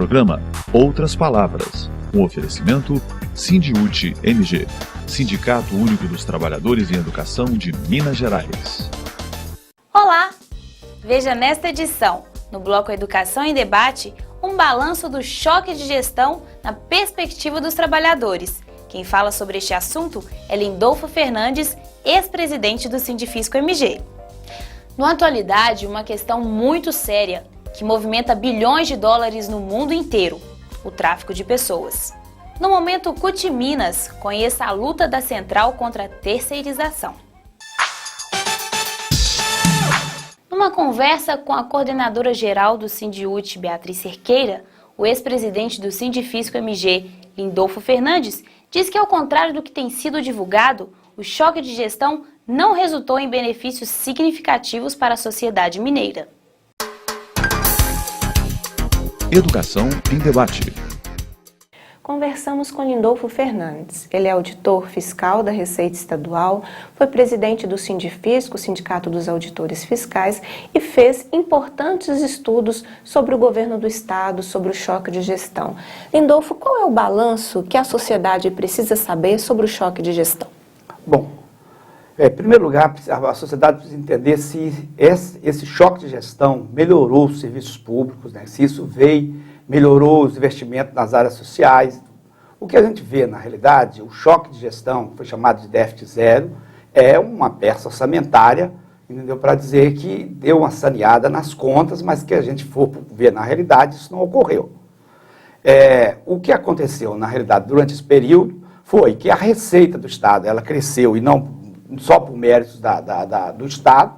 programa Outras Palavras, um oferecimento Sindiúti MG, Sindicato Único dos Trabalhadores em Educação de Minas Gerais. Olá! Veja nesta edição, no bloco Educação em Debate, um balanço do choque de gestão na perspectiva dos trabalhadores. Quem fala sobre este assunto é Lindolfo Fernandes, ex-presidente do Sindifisco MG. Na atualidade, uma questão muito séria, que movimenta bilhões de dólares no mundo inteiro, o tráfico de pessoas. No momento CUT Minas, conheça a luta da Central contra a terceirização. Numa conversa com a coordenadora-geral do Sindiúti, Beatriz Cerqueira, o ex-presidente do Sindifisco MG, Lindolfo Fernandes, diz que, ao contrário do que tem sido divulgado, o choque de gestão não resultou em benefícios significativos para a sociedade mineira. Educação em Debate. Conversamos com Lindolfo Fernandes. Ele é auditor fiscal da Receita Estadual, foi presidente do Sindifisco, Sindicato dos Auditores Fiscais, e fez importantes estudos sobre o governo do Estado, sobre o choque de gestão. Lindolfo, qual é o balanço que a sociedade precisa saber sobre o choque de gestão? Bom, em primeiro lugar, a sociedade precisa entender se esse choque de gestão melhorou os serviços públicos, né? Se isso melhorou os investimentos nas áreas sociais. O que a gente vê, na realidade, o choque de gestão, que foi chamado de déficit zero, é uma peça orçamentária, entendeu? Para dizer que deu uma saneada nas contas, mas que a gente for ver na realidade, isso não ocorreu. O que aconteceu, na realidade, durante esse período, foi que a receita do Estado, ela cresceu, e não só por méritos do Estado,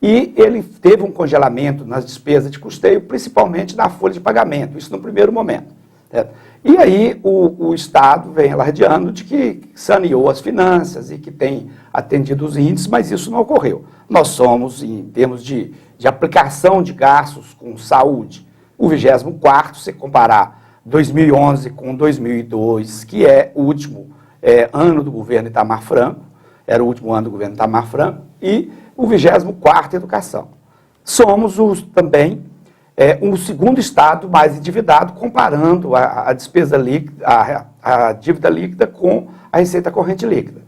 e ele teve um congelamento nas despesas de custeio, principalmente na folha de pagamento, isso no primeiro momento. Certo? E aí o Estado vem alardeando de que saneou as finanças e que tem atendido os índices, mas isso não ocorreu. Nós somos, em termos de aplicação de gastos com saúde, o 24º, se comparar 2011 com 2002, que é o último ano do governo Itamar Franco, era o último ano do governo Itamar Franco, e o 24º Educação. Somos também o segundo estado mais endividado, comparando a despesa líquida, a dívida líquida com a receita corrente líquida.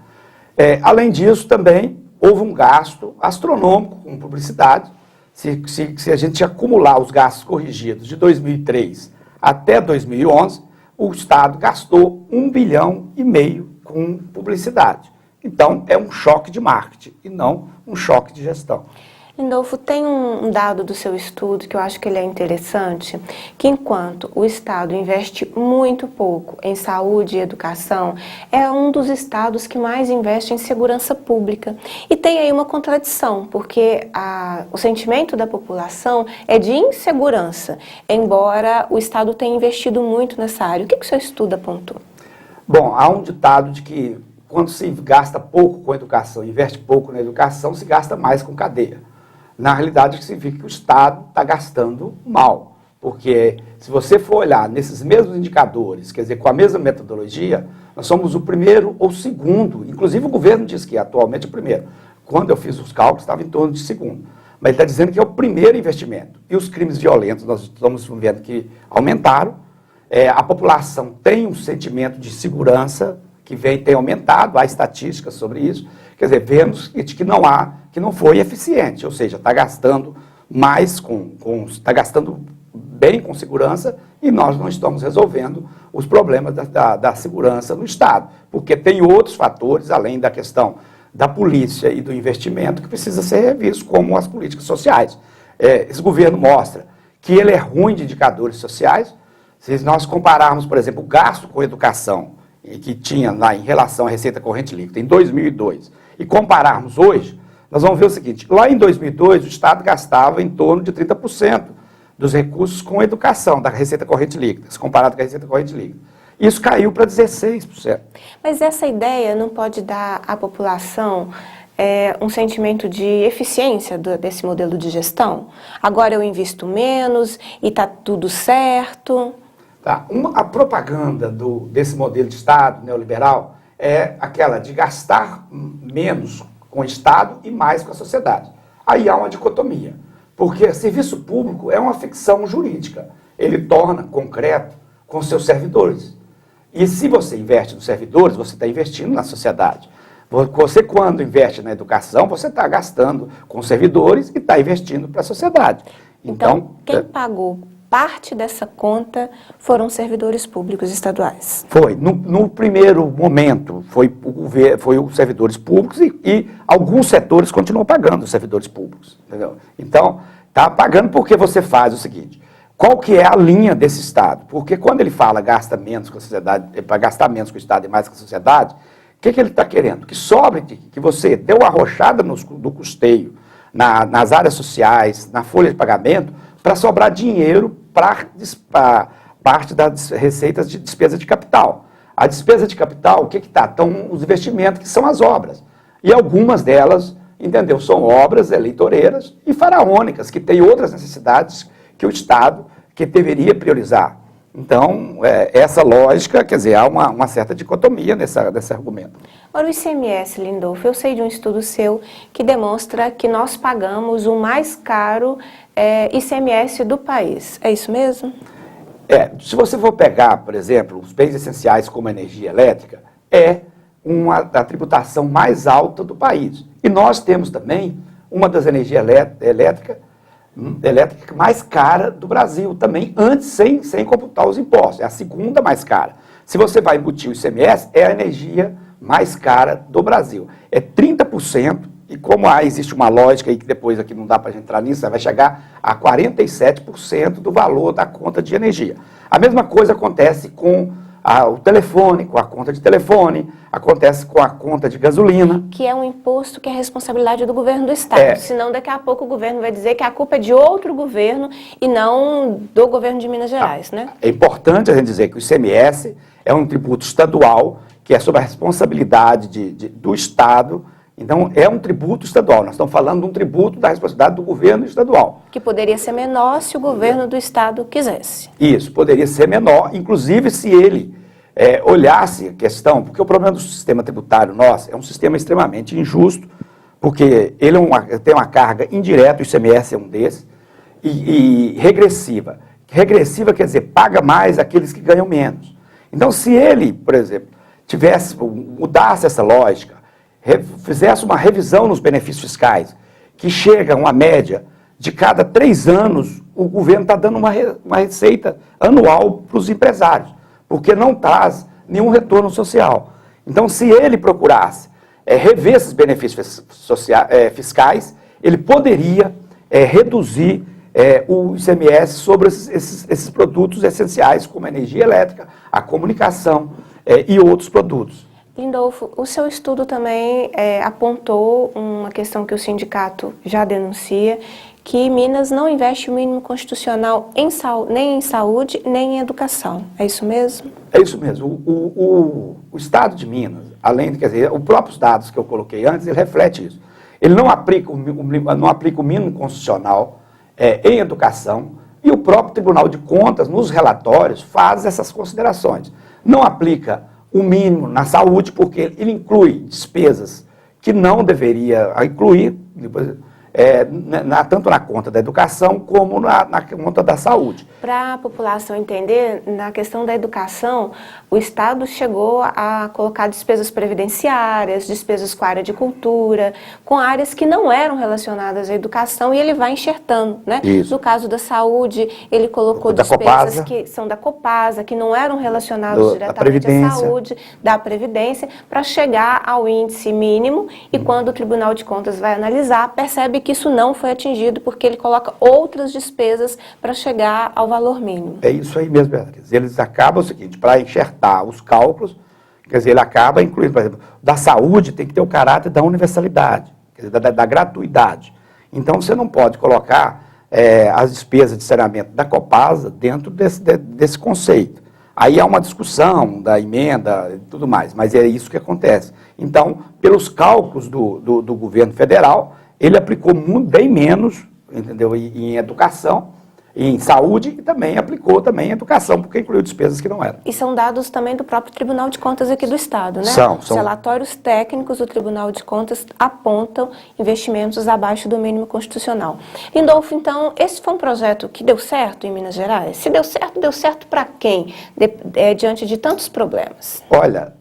Além disso, também houve um gasto astronômico com publicidade. Se a gente acumular os gastos corrigidos de 2003 até 2011, o Estado gastou 1,5 bilhão com publicidade. Então, é um choque de marketing e não um choque de gestão. Lindolfo, tem um dado do seu estudo que eu acho que ele é interessante, que enquanto o Estado investe muito pouco em saúde e educação, é um dos estados que mais investe em segurança pública. E tem aí uma contradição, porque o sentimento da população é de insegurança, embora o Estado tenha investido muito nessa área. O que o seu estudo apontou? Bom, há um ditado de que quando se gasta pouco com educação, investe pouco na educação, se gasta mais com cadeia. Na realidade, significa que o Estado está gastando mal, porque se você for olhar nesses mesmos indicadores, quer dizer, com a mesma metodologia, nós somos o primeiro ou segundo, inclusive o governo diz que atualmente é o primeiro. Quando eu fiz os cálculos, estava em torno de segundo. Mas ele está dizendo que é o primeiro investimento. E os crimes violentos, nós estamos vendo que aumentaram, a população tem um sentimento de segurança que tem aumentado, há estatísticas sobre isso, quer dizer, vemos que não foi eficiente, ou seja, está gastando mais está gastando bem com segurança e nós não estamos resolvendo os problemas da segurança no Estado, porque tem outros fatores, além da questão da polícia e do investimento, que precisa ser revisto, como as políticas sociais. Esse governo mostra que ele é ruim de indicadores sociais. Se nós compararmos, por exemplo, o gasto com educação, que tinha lá em relação à receita corrente líquida em 2002, e compararmos hoje, nós vamos ver o seguinte: lá em 2002 o Estado gastava em torno de 30% dos recursos com educação da receita corrente líquida, se comparado com a receita corrente líquida. Isso caiu para 16%. Mas essa ideia não pode dar à população um sentimento de eficiência desse modelo de gestão? Agora eu invisto menos e está tudo certo? Tá. A propaganda desse modelo de Estado neoliberal é aquela de gastar menos com o Estado e mais com a sociedade. Aí há uma dicotomia. Porque serviço público é uma ficção jurídica. Ele torna concreto com seus servidores. E se você investe nos servidores, você está investindo na sociedade. Você, quando investe na educação, você está gastando com servidores e está investindo para a sociedade. Então, quem pagou parte dessa conta foram servidores públicos estaduais? Foi. No primeiro momento, foi os servidores públicos e alguns setores continuam pagando os servidores públicos. Entendeu? Então, está pagando porque você faz o seguinte: qual que é a linha desse Estado? Porque quando ele fala gasta menos com a sociedade, para gastar menos com o Estado e mais com a sociedade, o que ele está querendo? Que sobre, que você dê uma arrochada do custeio, nas áreas sociais, na folha de pagamento, para sobrar dinheiro para parte das receitas de despesa de capital. A despesa de capital, o que está? Estão os investimentos, que são as obras. E algumas delas, entendeu? São obras eleitoreiras e faraônicas, que têm outras necessidades que o Estado que deveria priorizar. Então, essa lógica, quer dizer, há uma certa dicotomia nesse argumento. Agora, o ICMS, Lindolfo, eu sei de um estudo seu que demonstra que nós pagamos o mais caro ICMS do país. É isso mesmo? Se você for pegar, por exemplo, os bens essenciais como a energia elétrica, a tributação mais alta do país. E nós temos também uma das energias elétrica mais cara do Brasil também, antes sem computar os impostos. É a segunda mais cara. Se você vai embutir o ICMS, é a energia mais cara do Brasil. É 30%, e como existe uma lógica aí que depois aqui não dá para entrar nisso, vai chegar a 47% do valor da conta de energia. A mesma coisa acontece com o telefone, com a conta de telefone, acontece com a conta de gasolina. Que é um imposto que é responsabilidade do governo do Estado. Senão, daqui a pouco o governo vai dizer que a culpa é de outro governo e não do governo de Minas Gerais, né? É importante a gente dizer que o ICMS é um tributo estadual, que é sob a responsabilidade do Estado. Então, é um tributo estadual. Nós estamos falando de um tributo da responsabilidade do governo estadual. Que poderia ser menor se o governo do Estado quisesse. Isso, poderia ser menor, inclusive se ele olhasse a questão, porque o problema do sistema tributário nosso é um sistema extremamente injusto, porque ele tem uma carga indireta, o ICMS é um desses, e regressiva. Regressiva quer dizer, paga mais aqueles que ganham menos. Então, se ele, por exemplo, mudasse essa lógica, fizesse uma revisão nos benefícios fiscais, que chega a uma média de cada 3 anos, o governo está dando uma receita anual para os empresários, porque não traz nenhum retorno social. Então, se ele procurasse rever esses benefícios fiscais, ele poderia reduzir o ICMS sobre esses produtos essenciais, como a energia elétrica, a comunicação e outros produtos. Lindolfo, o seu estudo também apontou uma questão que o sindicato já denuncia, que Minas não investe o mínimo constitucional nem em saúde, nem em educação. É isso mesmo? É isso mesmo. O Estado de Minas, além de, quer dizer, os próprios dados que eu coloquei antes, ele reflete isso. Ele não aplica o mínimo constitucional em educação, e o próprio Tribunal de Contas, nos relatórios, faz essas considerações. Não aplica o mínimo na saúde, porque ele inclui despesas que não deveria incluir, tanto na conta da educação como na conta da saúde. Para a população entender, na questão da educação, o Estado chegou a colocar despesas previdenciárias, despesas com a área de cultura, com áreas que não eram relacionadas à educação, e ele vai enxertando, né? Isso. No caso da saúde, ele colocou despesas que são da Copasa, que não eram relacionadas diretamente à saúde, da Previdência, para chegar ao índice mínimo, e quando o Tribunal de Contas vai analisar, percebe que isso não foi atingido, porque ele coloca outras despesas para chegar ao valor mínimo. É isso aí mesmo, Beatriz. Eles acabam o seguinte, para enxertar os cálculos, quer dizer, ele acaba incluindo, por exemplo, da saúde tem que ter o caráter da universalidade, quer dizer, da gratuidade. Então, você não pode colocar as despesas de saneamento da Copasa dentro desse conceito. Aí há uma discussão da emenda e tudo mais, mas é isso que acontece. Então, pelos cálculos do governo federal, ele aplicou bem menos, entendeu, em educação, em saúde e também aplicou também em educação, porque incluiu despesas que não eram. E são dados também do próprio Tribunal de Contas aqui do Estado, né? São. Os relatórios técnicos do Tribunal de Contas apontam investimentos abaixo do mínimo constitucional. Lindolfo, então, esse foi um projeto que deu certo em Minas Gerais? Se deu certo para quem, diante de tantos problemas? Olha,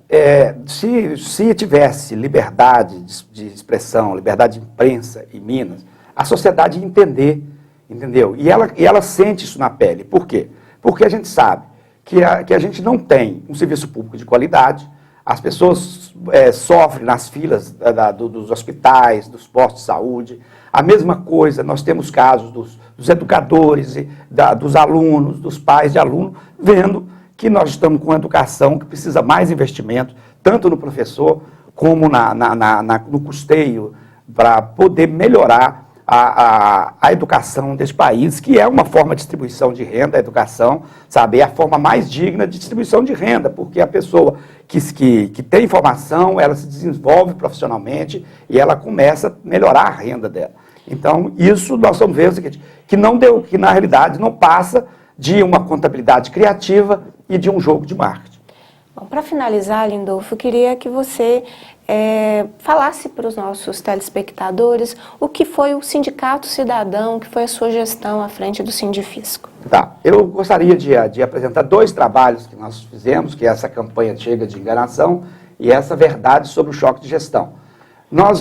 se tivesse liberdade de expressão, liberdade de imprensa em Minas, a sociedade ia entender, entendeu? E ela sente isso na pele. Por quê? Porque a gente sabe que a gente não tem um serviço público de qualidade, as pessoas sofrem nas filas dos hospitais, dos postos de saúde. A mesma coisa, nós temos casos dos educadores, dos alunos, dos pais de aluno, vendo que nós estamos com uma educação que precisa mais investimento, tanto no professor como no custeio, para poder melhorar a educação desse país, que é uma forma de distribuição de renda, a educação, sabe, é a forma mais digna de distribuição de renda, porque a pessoa que tem informação, ela se desenvolve profissionalmente e ela começa a melhorar a renda dela. Então, isso nós estamos vendo o seguinte, que na realidade não passa de uma contabilidade criativa e de um jogo de marketing. Bom, para finalizar, Lindolfo, eu queria que você falasse para os nossos telespectadores o que foi o Sindicato Cidadão, que foi a sua gestão à frente do Sindifisco. Tá, eu gostaria de apresentar 2 trabalhos que nós fizemos, que é essa campanha Chega de Enganação e essa verdade sobre o choque de gestão.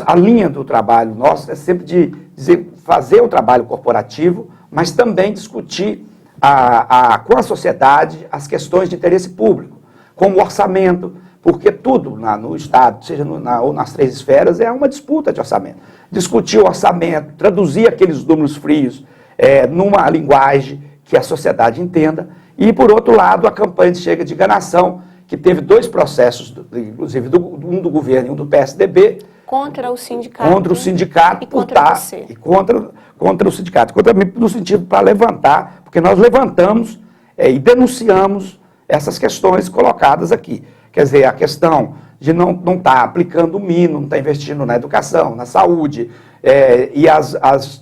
A linha do trabalho nosso é sempre de fazer o trabalho corporativo, mas também discutir com a sociedade as questões de interesse público, como o orçamento, porque tudo no Estado, seja ou nas 3 esferas, é uma disputa de orçamento. Discutir o orçamento, traduzir aqueles números frios numa linguagem que a sociedade entenda. E, por outro lado, a campanha de Chega de Enganação, que teve 2 processos, inclusive um do governo e um do PSDB. Contra o sindicato. Contra o sindicato. E contra você. E contra o sindicato. Contra mim, no sentido para levantar, porque nós levantamos e denunciamos essas questões colocadas aqui. Quer dizer, a questão de não estar aplicando o mínimo, não estar investindo na educação, na saúde, e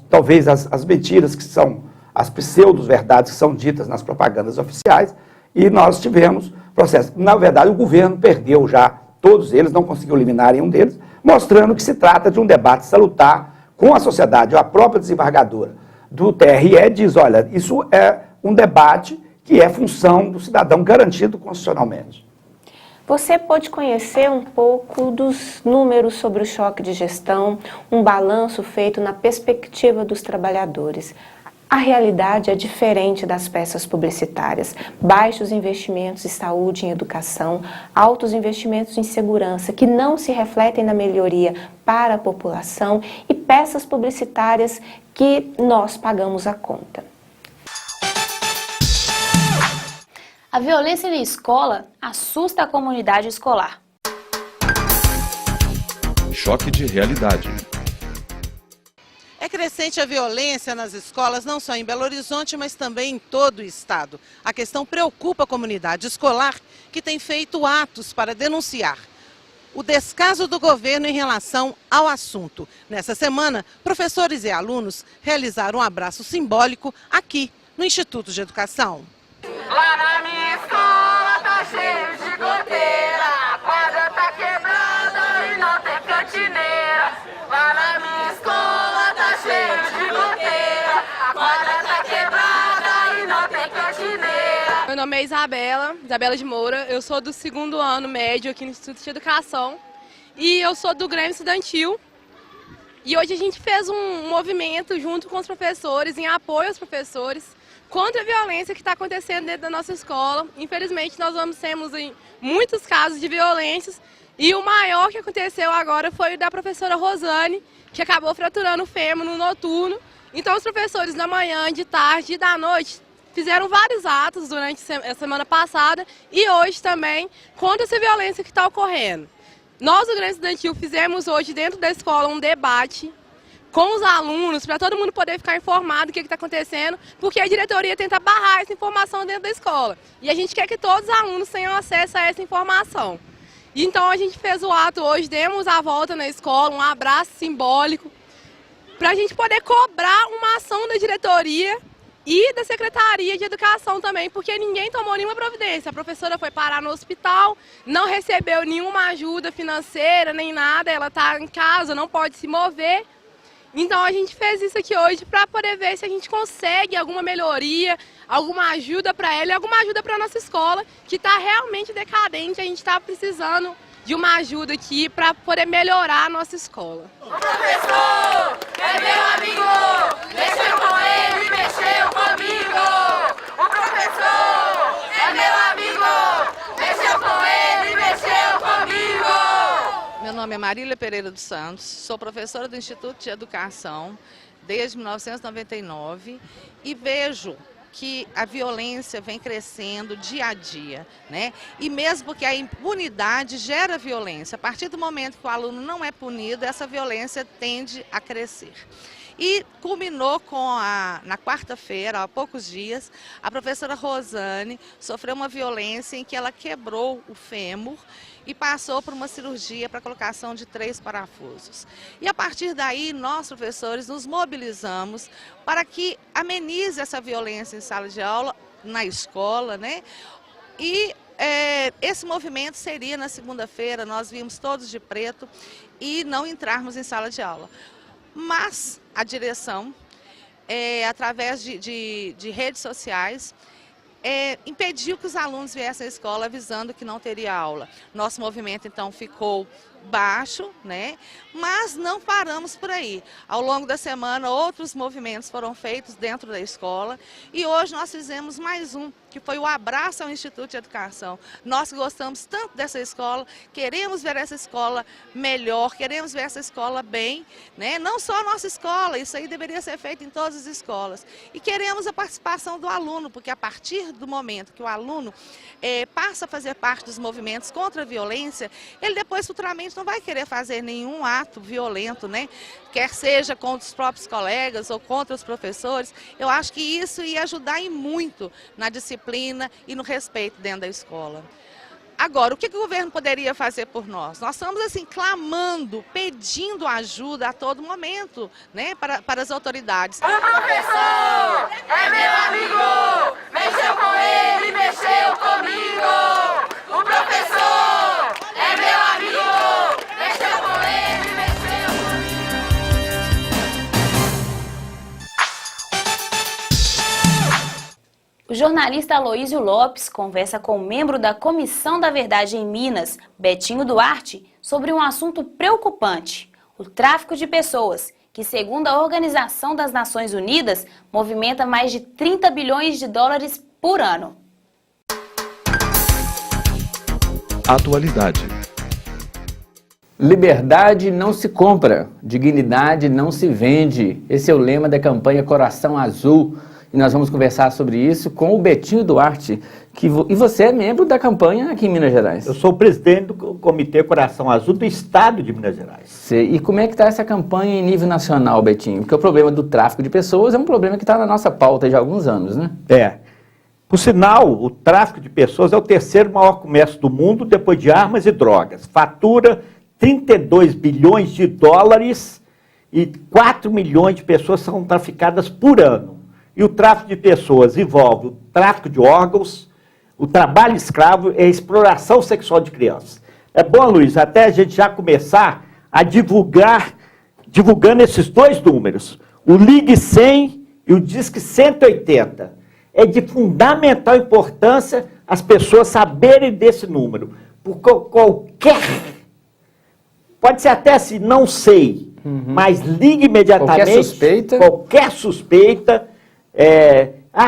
talvez as mentiras que são, as pseudo-verdades que são ditas nas propagandas oficiais, e nós tivemos processo. Na verdade, o governo perdeu já todos eles, não conseguiu eliminar nenhum deles, mostrando que se trata de um debate salutar com a sociedade. A própria desembargadora do TRE diz, olha, isso é um debate que é função do cidadão garantido constitucionalmente. Você pode conhecer um pouco dos números sobre o choque de gestão, um balanço feito na perspectiva dos trabalhadores. A realidade é diferente das peças publicitárias. Baixos investimentos em saúde e em educação, altos investimentos em segurança que não se refletem na melhoria para a população e peças publicitárias que nós pagamos a conta. A violência na escola assusta a comunidade escolar. Choque de realidade. É crescente a violência nas escolas, não só em Belo Horizonte, mas também em todo o estado. A questão preocupa a comunidade escolar, que tem feito atos para denunciar o descaso do governo em relação ao assunto. Nessa semana, professores e alunos realizaram um abraço simbólico aqui no Instituto de Educação. Lá na minha escola tá cheio de goteira, a quadra tá quebrada e não tem cantineira. Lá na minha escola tá cheio de goteira, a quadra tá quebrada e não tem cantineira. Meu nome é Isabela de Moura, eu sou do 2º ano médio aqui no Instituto de Educação e eu sou do Grêmio Estudantil. E hoje a gente fez um movimento junto com os professores, em apoio aos professores, contra a violência que está acontecendo dentro da nossa escola. Infelizmente, nós temos em muitos casos de violências e o maior que aconteceu agora foi o da professora Rosane, que acabou fraturando o fêmur no noturno. Então, os professores da manhã, de tarde e da noite fizeram vários atos durante a semana passada e hoje também contra essa violência que está ocorrendo. Nós, do Grêmio Estudantil, fizemos hoje dentro da escola um debate com os alunos, para todo mundo poder ficar informado do que está acontecendo, porque a diretoria tenta barrar essa informação dentro da escola. E a gente quer que todos os alunos tenham acesso a essa informação. Então a gente fez o ato hoje, demos a volta na escola, um abraço simbólico, para a gente poder cobrar uma ação da diretoria e da Secretaria de Educação também, porque ninguém tomou nenhuma providência. A professora foi parar no hospital, não recebeu nenhuma ajuda financeira, nem nada, ela está em casa, não pode se mover. Então a gente fez isso aqui hoje para poder ver se a gente consegue alguma melhoria, alguma ajuda para ela e alguma ajuda para a nossa escola, que está realmente decadente. A gente está precisando de uma ajuda aqui para poder melhorar a nossa escola. O professor é meu amigo, mexeu com ele, mexeu comigo. O professor é meu amigo, mexeu com ele, mexeu comigo. Meu nome é Marília Pereira dos Santos, sou professora do Instituto de Educação desde 1999 e vejo que a violência vem crescendo dia a dia, né? E mesmo porque a impunidade gera violência, a partir do momento que o aluno não é punido, essa violência tende a crescer. E culminou na quarta-feira, há poucos dias, a professora Rosane sofreu uma violência em que ela quebrou o fêmur e passou por uma cirurgia para colocação de 3 parafusos. E a partir daí, nós, professores, nos mobilizamos para que amenize essa violência em sala de aula, na escola, né? E esse movimento seria na segunda-feira, nós vimos todos de preto e não entrarmos em sala de aula. Mas a direção, através de redes sociais, impediu que os alunos viessem à escola avisando que não teria aula. Nosso movimento, então, ficou baixo, né? Mas não paramos por aí. Ao longo da semana, outros movimentos foram feitos dentro da escola e hoje nós fizemos mais um, que foi o abraço ao Instituto de Educação. Nós gostamos tanto dessa escola, queremos ver essa escola melhor, queremos ver essa escola bem, né? Não só a nossa escola, isso aí deveria ser feito em todas as escolas. E queremos a participação do aluno, porque a partir do momento que o aluno passa a fazer parte dos movimentos contra a violência, ele depois futuramente não vai querer fazer nenhum ato violento, né? Quer seja contra os próprios colegas ou contra os professores. Eu acho que isso ia ajudar e muito na disciplina e no respeito dentro da escola. Agora, o que o governo poderia fazer por nós? Nós estamos assim clamando, pedindo ajuda a todo momento, né, para as autoridades. O professor é meu amigo, mexeu com ele, mexeu comigo. O professor é meu amigo, mexeu com ele, mexeu comigo. O jornalista Aloísio Lopes conversa com o membro da Comissão da Verdade em Minas, Betinho Duarte, sobre um assunto preocupante: o tráfico de pessoas, que, segundo a Organização das Nações Unidas, movimenta mais de 30 bilhões de dólares por ano. Atualidade. Liberdade não se compra, dignidade não se vende. Esse é o lema da campanha Coração Azul. E nós vamos conversar sobre isso com o Betinho Duarte. E você é membro da campanha aqui em Minas Gerais. Eu sou o presidente do Comitê Coração Azul do Estado de Minas Gerais. E como é que está essa campanha em nível nacional, Betinho? Porque o problema do tráfico de pessoas é um problema que está na nossa pauta já há alguns anos, né? Por sinal, o tráfico de pessoas é o terceiro maior comércio do mundo, depois de armas e drogas. Fatura 32 bilhões de dólares e 4 milhões de pessoas são traficadas por ano. E o tráfico de pessoas envolve o tráfico de órgãos, o trabalho escravo e a exploração sexual de crianças. É bom, Luiz, até a gente já começar a divulgando esses dois números, o Ligue 100 e o Disque 180. É de fundamental importância as pessoas saberem desse número, porque pode ser até assim, não sei, mas ligue imediatamente. Qualquer suspeita.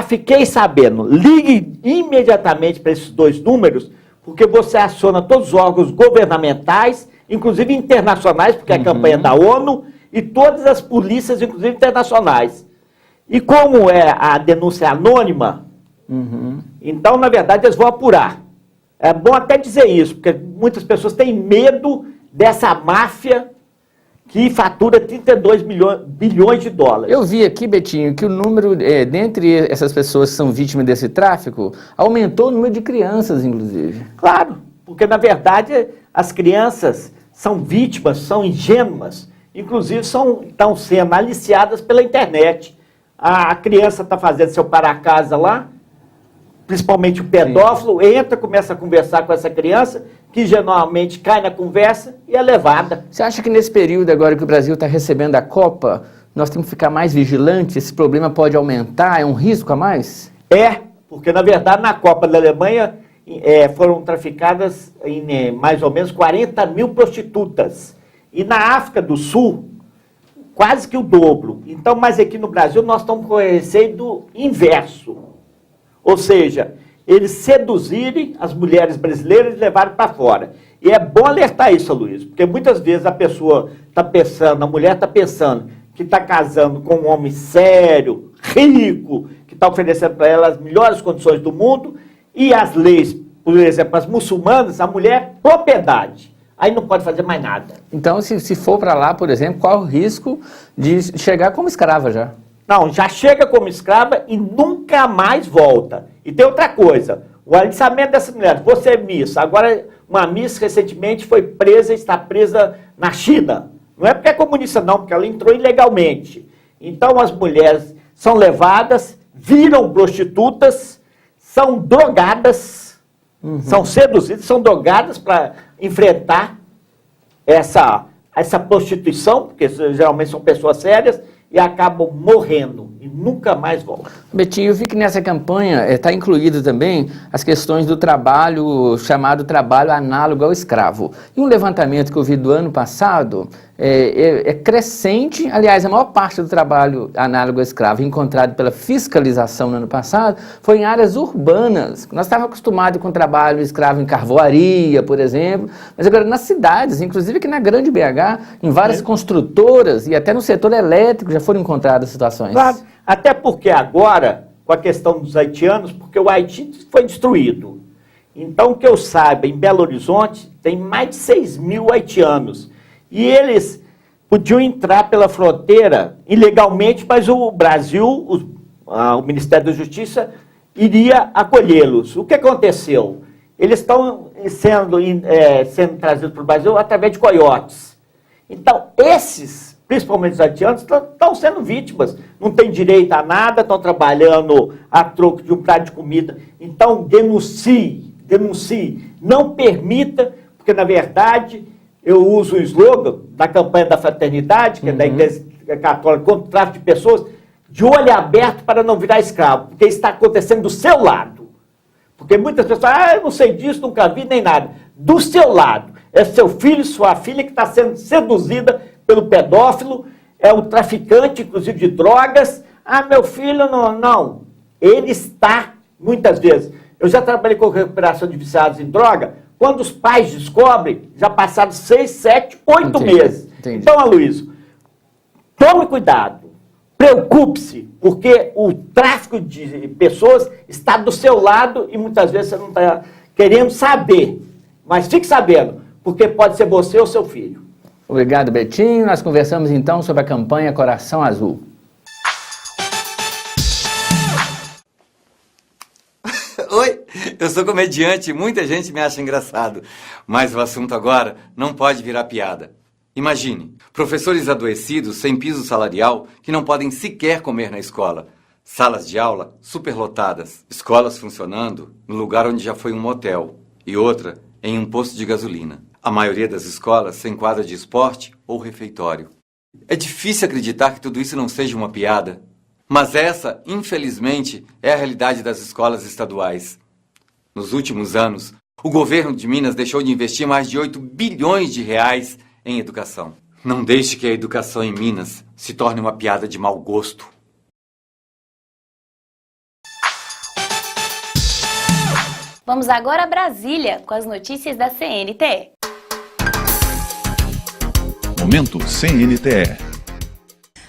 Fiquei sabendo. Ligue imediatamente para esses dois números, porque você aciona todos os órgãos governamentais, inclusive internacionais, porque é a campanha da ONU, e todas as polícias, inclusive internacionais. E como a denúncia é anônima, então, na verdade, eles vão apurar. É bom até dizer isso, porque muitas pessoas têm medo dessa máfia que fatura 32 bilhões de dólares. Eu vi aqui, Betinho, que o número, dentre essas pessoas que são vítimas desse tráfico, aumentou o número de crianças, inclusive. Claro, porque, na verdade, as crianças são vítimas, são ingênuas, inclusive estão sendo aliciadas pela internet. a criança está fazendo seu para-casa lá, principalmente o pedófilo, entra, começa a conversar com essa criança, que geralmente cai na conversa e é levada. Você acha que nesse período agora que o Brasil está recebendo a Copa, nós temos que ficar mais vigilantes? Esse problema pode aumentar? É um risco a mais? Porque na verdade na Copa da Alemanha foram traficadas em mais ou menos 40 mil prostitutas. E na África do Sul, quase que o dobro. Então, mas aqui no Brasil nós estamos com o receio do inverso. Ou seja, eles seduzirem as mulheres brasileiras e levarem para fora. E é bom alertar isso, Luiz, porque muitas vezes a pessoa está pensando, a mulher está pensando que está casando com um homem sério, rico, que está oferecendo para ela as melhores condições do mundo, e as leis, por exemplo, as muçulmanas, a mulher é propriedade. Aí não pode fazer mais nada. Então, se for para lá, por exemplo, qual o risco de chegar como escrava já? Não, já chega como escrava e nunca mais volta. E tem outra coisa, o aliciamento dessa mulher, você é Miss, agora uma Miss recentemente foi presa, está presa na China. Não é porque é comunista não, porque ela entrou ilegalmente. Então as mulheres são levadas, viram prostitutas, são drogadas, são seduzidas, são drogadas para enfrentar essa prostituição, porque geralmente são pessoas sérias, e acabam morrendo e nunca mais voltam. Betinho, eu vi que nessa campanha está incluído também as questões do trabalho, chamado trabalho análogo ao escravo. E um levantamento que eu vi do ano passado é crescente, aliás, a maior parte do trabalho análogo ao escravo encontrado pela fiscalização no ano passado foi em áreas urbanas. Nós estávamos acostumados com o trabalho escravo em carvoaria, por exemplo, mas agora nas cidades, inclusive aqui na grande BH, em várias construtoras e até no setor elétrico já foram encontradas situações. Claro, até porque agora, com a questão dos haitianos, porque o Haiti foi destruído. Então, que eu saiba, em Belo Horizonte tem mais de 6 mil haitianos. E eles podiam entrar pela fronteira ilegalmente, mas o Brasil, o Ministério da Justiça, iria acolhê-los. O que aconteceu? Eles estão sendo trazidos para o Brasil através de coiotes. Então, esses, principalmente os haitianos, estão sendo vítimas. Não têm direito a nada, estão trabalhando a troco de um prato de comida. Então, denuncie, não permita, porque, na verdade, eu uso o slogan da campanha da fraternidade, que é da Igreja Católica contra o tráfico de pessoas, de olho aberto para não virar escravo, porque está acontecendo do seu lado. Porque muitas pessoas, eu não sei disso, nunca vi, nem nada. Do seu lado. É seu filho, sua filha que está sendo seduzida pelo pedófilo, é o traficante, inclusive, de drogas. Meu filho não. Ele está, muitas vezes. Eu já trabalhei com recuperação de viciados em droga. Quando os pais descobrem, já passaram 6, 7, 8 meses. Entendi. Então, Aloysio, tome cuidado, preocupe-se, porque o tráfico de pessoas está do seu lado e muitas vezes você não está querendo saber. Mas fique sabendo, porque pode ser você ou seu filho. Obrigado, Betinho. Nós conversamos então sobre a campanha Coração Azul. Oi, eu sou comediante e muita gente me acha engraçado. Mas o assunto agora não pode virar piada. Imagine, professores adoecidos sem piso salarial que não podem sequer comer na escola. Salas de aula superlotadas. Escolas funcionando no lugar onde já foi um motel. E outra em um posto de gasolina. A maioria das escolas sem quadra de esporte ou refeitório. É difícil acreditar que tudo isso não seja uma piada. Mas essa, infelizmente, é a realidade das escolas estaduais. Nos últimos anos, o governo de Minas deixou de investir mais de 8 bilhões de reais em educação. Não deixe que a educação em Minas se torne uma piada de mau gosto. Vamos agora a Brasília com as notícias da CNTE. Momento CNTE.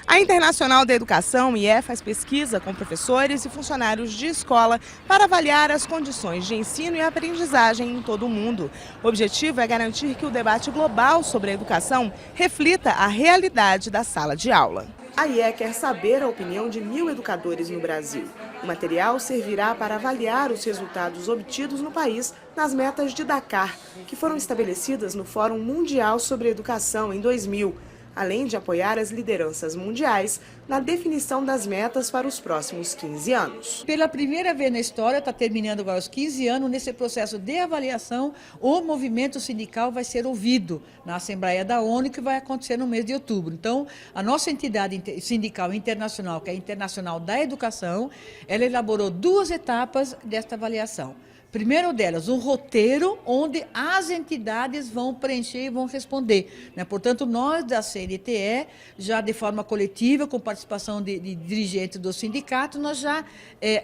A Internacional da Educação, IE, faz pesquisa com professores e funcionários de escola para avaliar as condições de ensino e aprendizagem em todo o mundo. O objetivo é garantir que o debate global sobre a educação reflita a realidade da sala de aula. A IE quer saber a opinião de 1.000 educadores no Brasil. O material servirá para avaliar os resultados obtidos no país nas metas de Dakar, que foram estabelecidas no Fórum Mundial sobre Educação em 2000. além de apoiar as lideranças mundiais na definição das metas para os próximos 15 anos. Pela primeira vez na história, está terminando agora os 15 anos, nesse processo de avaliação, o movimento sindical vai ser ouvido na Assembleia da ONU, que vai acontecer no mês de outubro. Então, a nossa entidade sindical internacional, que é a Internacional da Educação, ela elaborou 2 etapas desta avaliação. Primeiro delas, um roteiro onde as entidades vão preencher e vão responder, né? Portanto, nós da CNTE, já de forma coletiva, com participação de dirigentes do sindicato, nós já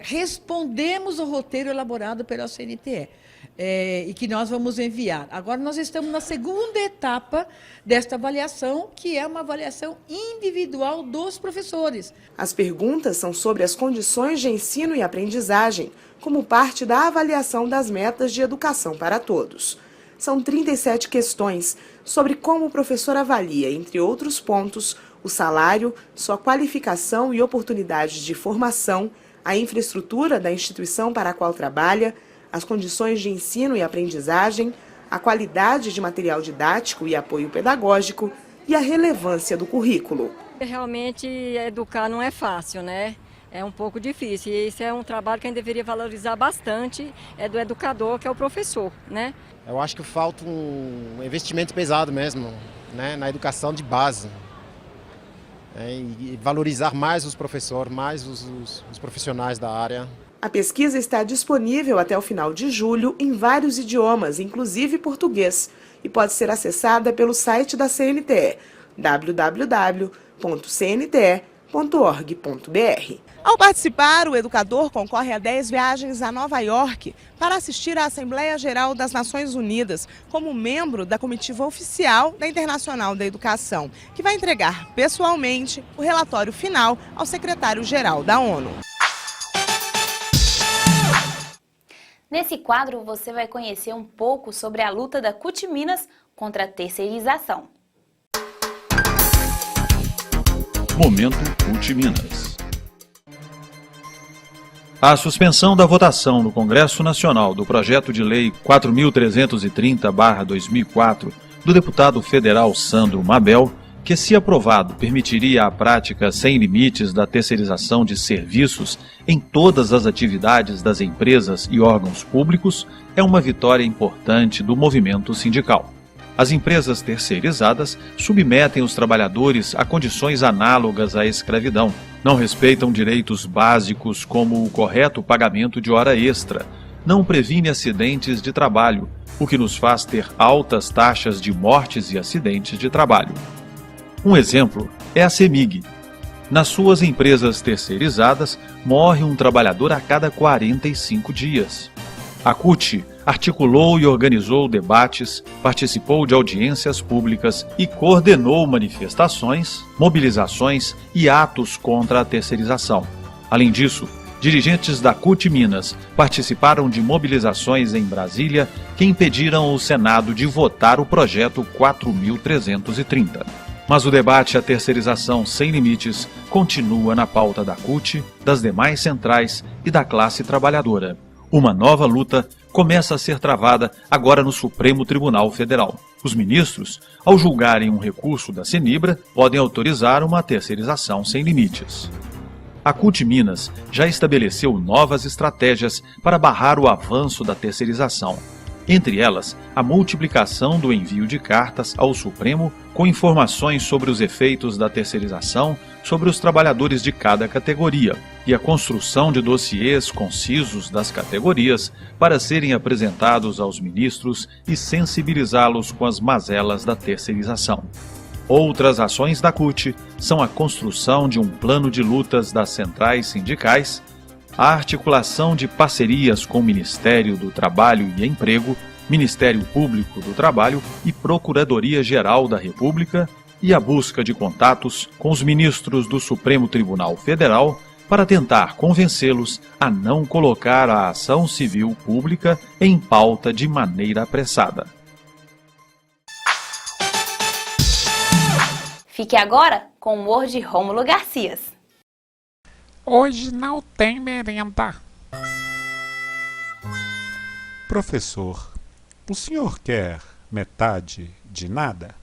respondemos o roteiro elaborado pela CNTE. E que nós vamos enviar. Agora nós estamos na segunda etapa desta avaliação, que é uma avaliação individual dos professores. As perguntas são sobre as condições de ensino e aprendizagem, como parte da avaliação das metas de educação para todos. São 37 questões sobre como o professor avalia, entre outros pontos, o salário, sua qualificação e oportunidades de formação, a infraestrutura da instituição para a qual trabalha, as condições de ensino e aprendizagem, a qualidade de material didático e apoio pedagógico e a relevância do currículo. Realmente, educar não é fácil, né? É um pouco difícil e esse é um trabalho que a gente deveria valorizar bastante, é do educador, que é o professor, né? Eu acho que falta um investimento pesado mesmo, né, na educação de base. E valorizar mais os professores, mais os profissionais da área. A pesquisa está disponível até o final de julho em vários idiomas, inclusive português, e pode ser acessada pelo site da CNTE, www.cnte.org.br. Ao participar, o educador concorre a 10 viagens a Nova York para assistir à Assembleia Geral das Nações Unidas, como membro da comitiva oficial da Internacional da Educação, que vai entregar pessoalmente o relatório final ao secretário-geral da ONU. Nesse quadro, você vai conhecer um pouco sobre a luta da CUT Minas contra a terceirização. Momento CUT Minas. A suspensão da votação no Congresso Nacional do projeto de lei 4.330/2004 do deputado federal Sandro Mabel, que, se aprovado, permitiria a prática sem limites da terceirização de serviços em todas as atividades das empresas e órgãos públicos, é uma vitória importante do movimento sindical. As empresas terceirizadas submetem os trabalhadores a condições análogas à escravidão, não respeitam direitos básicos como o correto pagamento de hora extra, não previne acidentes de trabalho, o que nos faz ter altas taxas de mortes e acidentes de trabalho. Um exemplo é a CEMIG. Nas suas empresas terceirizadas, morre um trabalhador a cada 45 dias. A CUT articulou e organizou debates, participou de audiências públicas e coordenou manifestações, mobilizações e atos contra a terceirização. Além disso, dirigentes da CUT Minas participaram de mobilizações em Brasília que impediram o Senado de votar o projeto 4.330. Mas o debate à terceirização sem limites continua na pauta da CUT, das demais centrais e da classe trabalhadora. Uma nova luta começa a ser travada agora no Supremo Tribunal Federal. Os ministros, ao julgarem um recurso da Cenibra, podem autorizar uma terceirização sem limites. A CUT Minas já estabeleceu novas estratégias para barrar o avanço da terceirização. Entre elas, a multiplicação do envio de cartas ao Supremo com informações sobre os efeitos da terceirização sobre os trabalhadores de cada categoria e a construção de dossiês concisos das categorias para serem apresentados aos ministros e sensibilizá-los com as mazelas da terceirização. Outras ações da CUT são a construção de um plano de lutas das centrais sindicais, a articulação de parcerias com o Ministério do Trabalho e Emprego, Ministério Público do Trabalho e Procuradoria-Geral da República e a busca de contatos com os ministros do Supremo Tribunal Federal para tentar convencê-los a não colocar a ação civil pública em pauta de maneira apressada. Fique agora com o humor de Rômulo Garcias. Hoje não tem merenda. Professor, o senhor quer metade de nada?